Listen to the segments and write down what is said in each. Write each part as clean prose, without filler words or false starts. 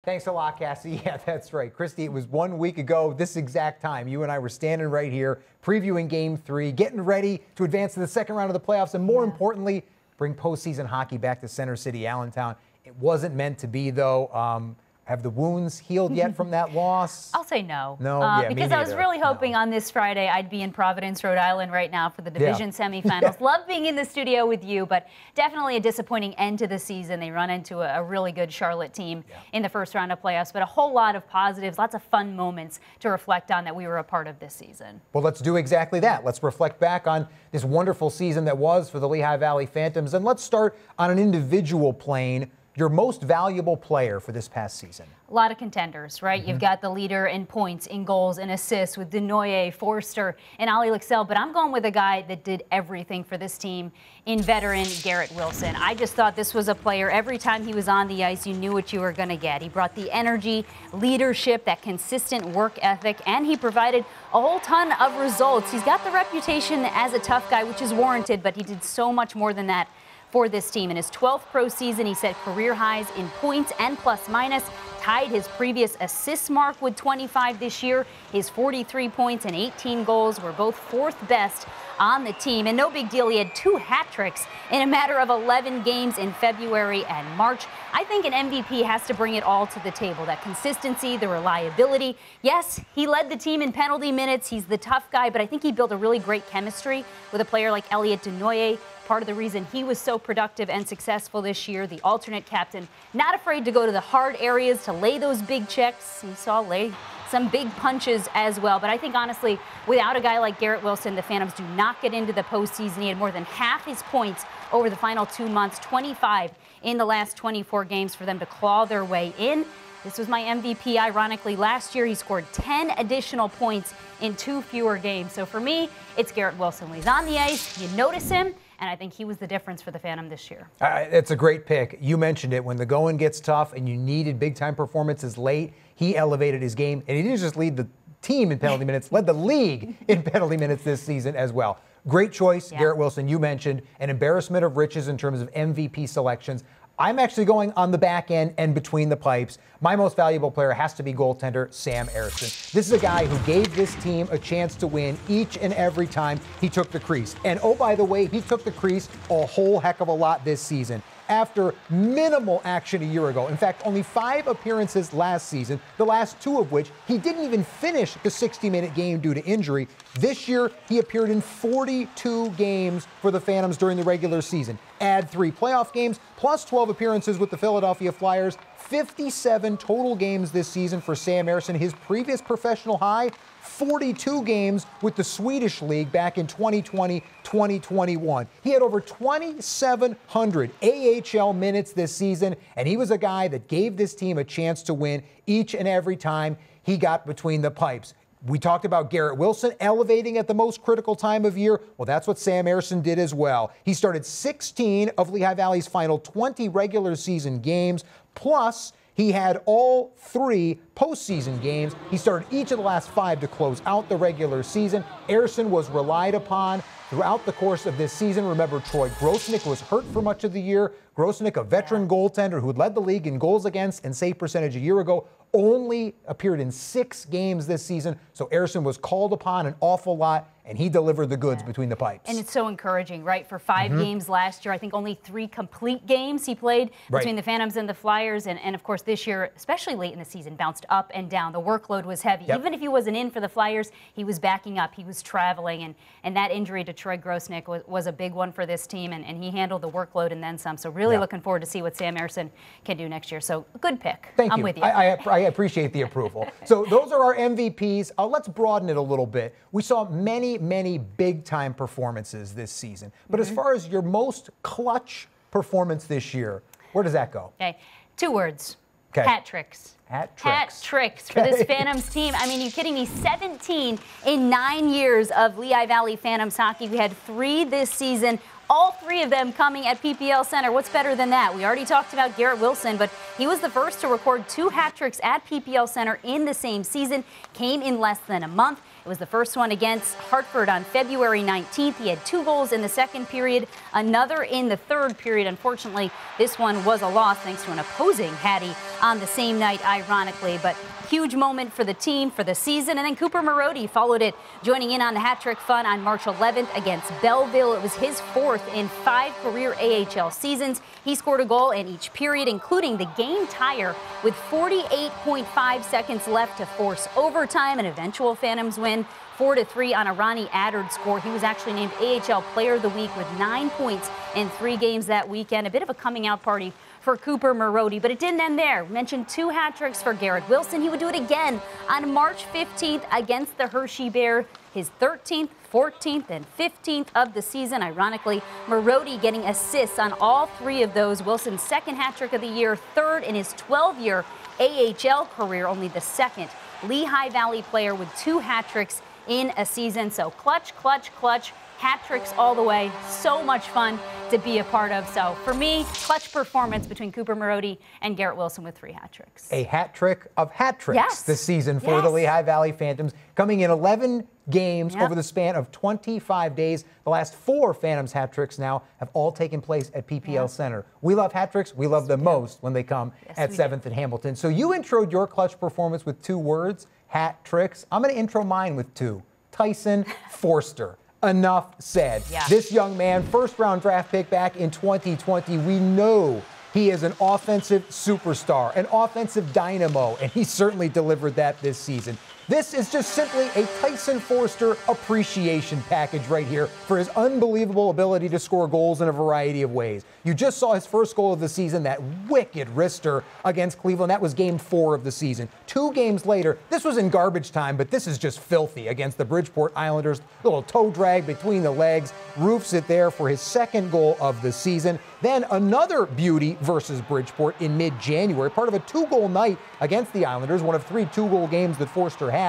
Thanks a lot, Cassie. Yeah, that's right. Kristi, it was 1 week ago, this exact time. You and I were standing right here, previewing Game 3, getting ready to advance to the second round of the playoffs, and more importantly, bring postseason hockey back to Center City, Allentown. It wasn't meant to be, though. Have the wounds healed yet from that loss? I'll say no. No, because I was really hoping on this Friday I'd be in Providence, Rhode Island right now for the division semifinals. Love being in the studio with you, but definitely a disappointing end to the season. They run into a really good Charlotte team in the first round of playoffs, but a whole lot of positives, lots of fun moments to reflect on that we were a part of this season. Well, let's do exactly that. Let's reflect back on this wonderful season that was for the Lehigh Valley Phantoms, and let's start on an individual plane. Your most valuable player for this past season? A lot of contenders, right? You've got the leader in points, in goals, in assists with Denoye, Forster, and Ali Lixell, but I'm going with a guy that did everything for this team in veteran Garrett Wilson. I just thought this was a player, every time he was on the ice, you knew what you were going to get. He brought the energy, leadership, that consistent work ethic, and he provided a whole ton of results. He's got the reputation as a tough guy, which is warranted, but he did so much more than that for this team. In his 12th pro season, he set career highs in points and plus minus, tied his previous assist mark with 25 this year. His 43 points and 18 goals were both fourth best on the team. And no big deal, he had 2 hat tricks in a matter of 11 games in February and March. I think an MVP has to bring it all to the table. That consistency, the reliability. Yes, he led the team in penalty minutes. He's the tough guy, but I think he built a really great chemistry with a player like Elliot Denoye. Part of the reason he was so productive and successful this year, the alternate captain, not afraid to go to the hard areas to lay those big checks. We saw lay some big punches as well. But I think, honestly, without a guy like Garrett Wilson, the Phantoms do not get into the postseason. He had more than half his points over the final 2 months, 25 in the last 24 games for them to claw their way in. This was my MVP. Ironically, last year he scored 10 additional points in 2 fewer games. So for me, it's Garrett Wilson. When he's on the ice, you notice him. And I think he was the difference for the Phantom this year. It's a great pick. You mentioned it. When the going gets tough and you needed big-time performances late, he elevated his game. And he didn't just lead the team in penalty minutes, led the league in penalty minutes this season as well. Great choice, Garrett Wilson. You mentioned an embarrassment of riches in terms of MVP selections. I'm actually going on the back end and between the pipes. My most valuable player has to be goaltender Sam Ersson. This is a guy who gave this team a chance to win each and every time he took the crease. And oh, by the way, he took the crease a whole heck of a lot this season after minimal action a year ago. In fact, only 5 appearances last season, the last 2 of which he didn't even finish the 60-minute game due to injury. This year, he appeared in 42 games for the Phantoms during the regular season. Add 3 playoff games, plus 12 appearances with the Philadelphia Flyers. 57 total games this season for Sam Ersson. His previous professional high, 42 games with the Swedish League back in 2020-2021. He had over 2,700 AHL minutes this season, and he was a guy that gave this team a chance to win each and every time he got between the pipes. We talked about Garrett Wilson elevating at the most critical time of year. Well, that's what Sam Ersson did as well. He started 16 of Lehigh Valley's final 20 regular season games, plus he had all 3 postseason games. He started each of the last 5 to close out the regular season. Ersson was relied upon throughout the course of this season. Remember, Troy Grosnick was hurt for much of the year. Grosnick, a veteran goaltender who had led the league in goals against and save percentage a year ago, only appeared in 6 games this season. So Ersson was called upon an awful lot, and he delivered the goods between the pipes. And it's so encouraging, right? For 5 games last year, I think only 3 complete games he played between the Phantoms and the Flyers. And of course, this year, especially late in the season, bounced up and down. The workload was heavy. Even if he wasn't in for the Flyers, he was backing up. He was traveling. And that injury to Troy Grosnick was a big one for this team. And he handled the workload and then some. So really looking forward to see what Sam Ersson can do next year. So good pick. Thank you. I'm with you. I appreciate the approval. So those are our MVPs. Let's broaden it a little bit. We saw many big-time performances this season. But as far as your most clutch performance this year, where does that go? Okay, 2 words. Hat tricks. Hat tricks for this Phantoms team. I mean, are you kidding me? 17 in 9 years of Lehigh Valley Phantoms hockey. We had 3 this season. All 3 of them coming at PPL Center. What's better than that? We already talked about Garrett Wilson, but he was the first to record 2 hat tricks at PPL Center in the same season. Came in less than a month. It It was the first one against Hartford on February 19th. He had 2 goals in the second period, another in the third period. Unfortunately, this one was a loss thanks to an opposing Hattie on the same night, ironically. But huge moment for the team, for the season. And then Cooper Marody followed it, joining in on the hat trick fun on March 11th against Belleville. It was his 4th in 5 career AHL seasons. He scored a goal in each period, including the game tire with 48.5 seconds left to force overtime, an eventual Phantoms win 4-3 on a Ronnie Addard score. He was actually named AHL Player of the Week with 9 points in 3 games that weekend. A bit of a coming out party for Cooper Marody, but it didn't end there. We mentioned 2 hat tricks for Garrett Wilson. He would do it again on March 15th against the Hershey Bear, his 13th, 14th, and 15th of the season. Ironically, Marody getting assists on all 3 of those. Wilson's 2nd hat trick of the year, 3rd in his 12-year AHL career, only the 2nd Lehigh Valley player with 2 hat tricks in a season. So clutch, clutch, clutch. Hat tricks all the way. So much fun to be a part of. So for me, clutch performance between Cooper Marody and Garrett Wilson with 3 hat tricks. A hat trick of hat tricks this season for the Lehigh Valley Phantoms, coming in 11 games over the span of 25 days. The last 4 Phantoms hat tricks now have all taken place at PPL Center. We love hat tricks. We love them most when they come at 7th and Hamilton. So you introed your clutch performance with 2 words, hat tricks. I'm going to intro mine with 2. Tyson Forster. Enough said. This young man, 1st-round draft pick back in 2020. We know he is an offensive superstar, an offensive dynamo, and he certainly delivered that this season. This is just simply a Tyson Forster appreciation package right here for his unbelievable ability to score goals in a variety of ways. You just saw his first goal of the season, that wicked wrister against Cleveland. That was game 4 of the season. 2 games later, this was in garbage time, but this is just filthy against the Bridgeport Islanders. Little toe drag between the legs, roofs it there for his 2nd goal of the season. Then another beauty versus Bridgeport in mid-January, part of a 2-goal night against the Islanders, one of 3 2-goal games that Forster had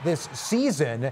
this season.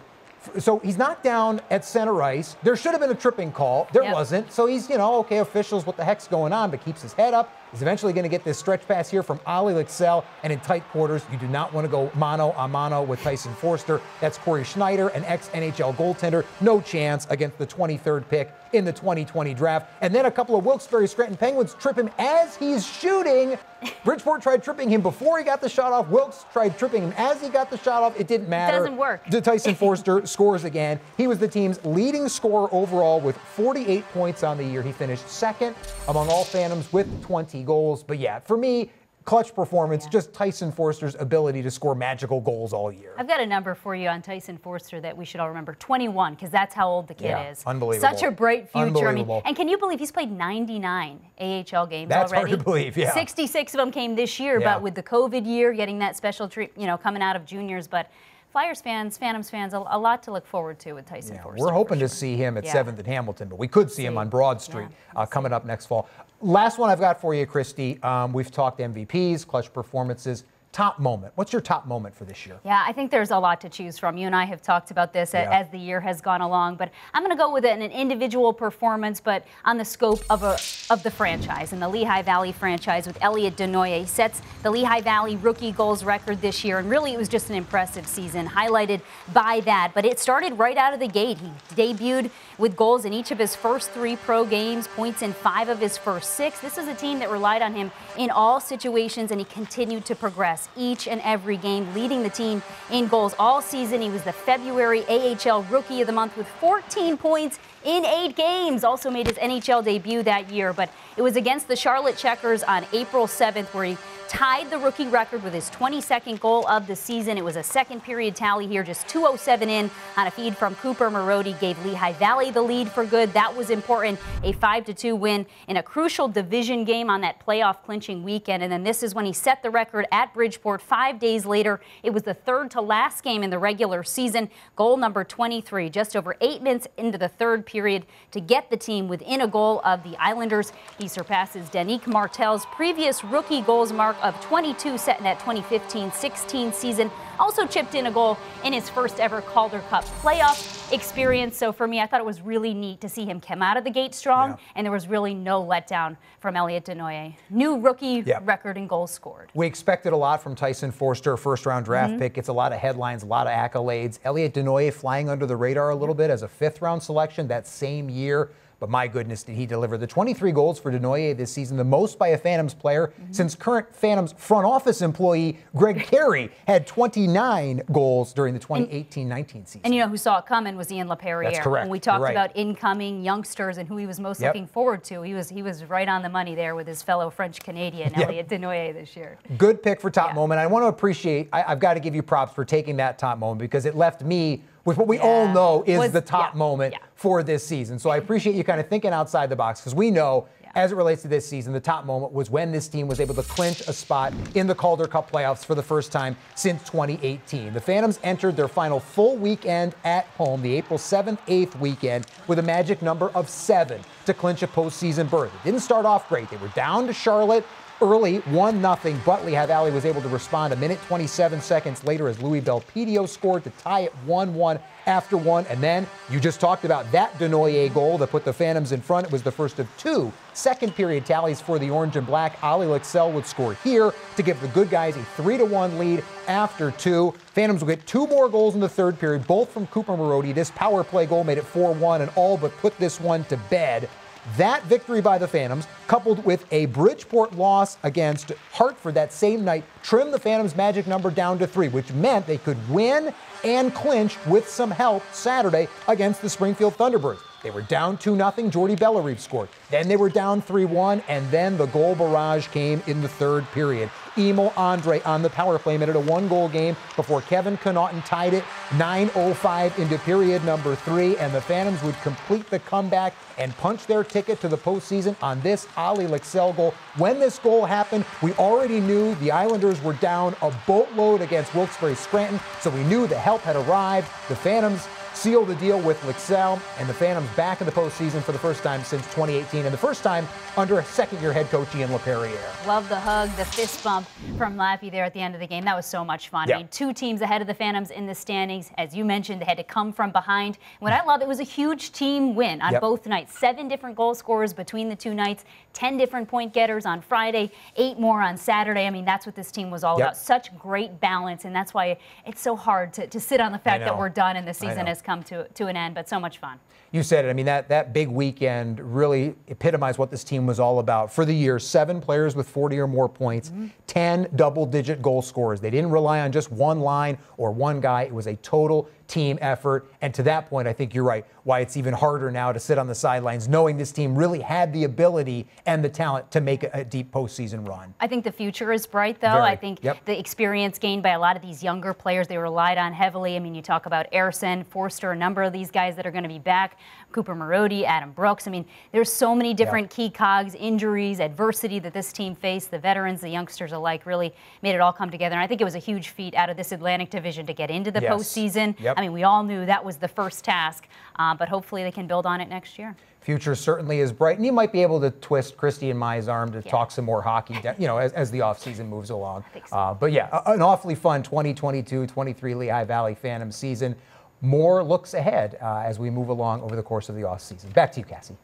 So he's knocked down at center ice. There should have been a tripping call. There wasn't. So he's, okay, officials, what the heck's going on? But keeps his head up. He's eventually going to get this stretch pass here from Ali Lixell. And in tight quarters, you do not want to go mano-a-mano with Tyson Forster. That's Corey Schneider, an ex-NHL goaltender. No chance against the 23rd pick in the 2020 draft. And then a couple of Wilkes-Barre Scranton Penguins trip him as he's shooting. Bridgeport tried tripping him before he got the shot off. Wilkes tried tripping him as he got the shot off. It didn't matter. Doesn't work. Tyson Forster scores again. He was the team's leading scorer overall with 48 points on the year. He finished 2nd among all Phantoms with 20 goals. But yeah, for me, clutch performance, just Tyson Forster's ability to score magical goals all year. I've got a number for you on Tyson Forster that we should all remember, 21, because that's how old the kid is. Unbelievable. Such a bright future. I mean, and can you believe he's played 99 AHL games that's already? That's hard to believe, 66 of them came this year, but with the COVID year, getting that special treat, coming out of juniors. But Flyers fans, Phantoms fans, a lot to look forward to with Tyson Forster. We're hoping to see him at 7th and Hamilton, but we could see him on Broad Street coming up next fall. Last one I've got for you, Kristi. We've talked MVPs, clutch performances. Top moment. What's your top moment for this year? Yeah, I think there's a lot to choose from. You and I have talked about this as the year has gone along, but I'm going to go with an individual performance, but on the scope of the franchise, and the Lehigh Valley franchise with Elliot Denoye sets the Lehigh Valley rookie goals record this year, and really it was just an impressive season, highlighted by that. But it started right out of the gate. He debuted with goals in each of his first 3 pro games, points in 5 of his first 6. This is a team that relied on him in all situations, and he continued to progress each and every game, leading the team in goals all season. He was the February AHL Rookie of the Month with 14 points in 8 games. Also made his NHL debut that year, but it was against the Charlotte Checkers on April 7th where he tied the rookie record with his 22nd goal of the season. It was a second period tally here, just 2:07 in on a feed from Cooper Marody, gave Lehigh Valley the lead for good. That was important, a 5-2 win in a crucial division game on that playoff clinching weekend. And then this is when he set the record at Bridgeport 5 days later. It was the third to last game in the regular season. Goal number 23, just over 8 minutes into the third period to get the team within a goal of the Islanders. He surpasses Danique Martel's previous rookie goals mark mark of 22 set in that 2015-16 season. Also chipped in a goal in his first ever Calder Cup playoff experience. So for me, I thought it was really neat to see him come out of the gate strong, and there was really no letdown from Elliot Denoye. New rookie record in goals scored. We expected a lot from Tyson Forster, first-round draft pick. It's a lot of headlines, a lot of accolades. Elliot Denoye flying under the radar a little bit as a fifth-round selection that same year. But my goodness, did he deliver. The 23 goals for Denoye this season, the most by a Phantoms player since current Phantoms front office employee Greg Carey had 29 goals during the 2018-19 season. And you know who saw it coming was Ian LaPerriere. That's correct. When we talked about incoming youngsters and who he was most looking forward to, he was right on the money there with his fellow French-Canadian Elliot Denoye this year. Good pick for top moment. I want to appreciate, I've got to give you props for taking that top moment because it left me with what we all know is the top moment for this season. So I appreciate you kind of thinking outside the box because we know as it relates to this season, the top moment was when this team was able to clinch a spot in the Calder Cup playoffs for the first time since 2018. The Phantoms entered their final full weekend at home, the April 7th, 8th weekend, with a magic number of 7 to clinch a postseason berth. It didn't start off great. They were down to Charlotte early, 1-0, but Lehigh Valley was able to respond a minute 27 seconds later as Louis Belpedio scored to tie it 1-1 after one. And then you just talked about that Denoye goal that put the Phantoms in front. It was the first of 2 second period tallies for the Orange and Black. Ali Lexell would score here to give the good guys a 3-1 lead after 2. Phantoms will get 2 more goals in the third period, both from Cooper Marody. This power play goal made it 4-1 and all but put this one to bed. That victory by the Phantoms, coupled with a Bridgeport loss against Hartford that same night, trimmed the Phantoms' magic number down to 3, which meant they could win and clinch with some help Saturday against the Springfield Thunderbirds. They were down 2-0, Jordy Bellerive scored. Then they were down 3-1, and then the goal barrage came in the third period. Emil Andre on the power play made it a 1-goal game before Kevin Connaughton tied it 9:05 into period number 3, and the Phantoms would complete the comeback and punch their ticket to the postseason on this Ali Lexell goal. When this goal happened, we already knew the Islanders were down a boatload against Wilkes-Barre Scranton, so we knew the help had arrived. The Phantoms sealed the deal with Lexell, and the Phantoms back in the postseason for the first time since 2018, and the first time under a second-year head coach Ian LaPerriere. Love the hug, the fist bump from Lappy there at the end of the game. That was so much fun. I mean, 2 teams ahead of the Phantoms in the standings. As you mentioned, they had to come from behind. What I love, it was a huge team win on both nights. 7 different goal scorers between the 2 nights, 10 different point getters on Friday, 8 more on Saturday. I mean, that's what this team was all about. Such great balance, and that's why it's so hard to sit on the fact that we're done and the season has come to an end, but so much fun. You said it. I mean, that big weekend really epitomized what this team was all about. For the year, 7 players with 40 or more points, 10 double-digit goal scorers. They didn't rely on just one line or one guy. It was a total team effort. And to that point, I think you're right, why it's even harder now to sit on the sidelines, knowing this team really had the ability and the talent to make a deep postseason run. I think the future is bright, though. I think the experience gained by a lot of these younger players, they relied on heavily. I mean, you talk about Ersson, Forster, a number of these guys that are going to be back, Cooper Marody, Adam Brooks. I mean, there's so many different key cogs, injuries, adversity that this team faced. The veterans, the youngsters alike really made it all come together. And I think it was a huge feat out of this Atlantic Division to get into the postseason. I mean, we all knew that was the first task, but hopefully they can build on it next year. Future certainly is bright, and you might be able to twist Kristi and Mai's arm to talk some more hockey, you know, as the offseason moves along. But yeah, an awfully fun 2022-23 Lehigh Valley Phantom season. More looks ahead as we move along over the course of the offseason. Back to you, Cassie.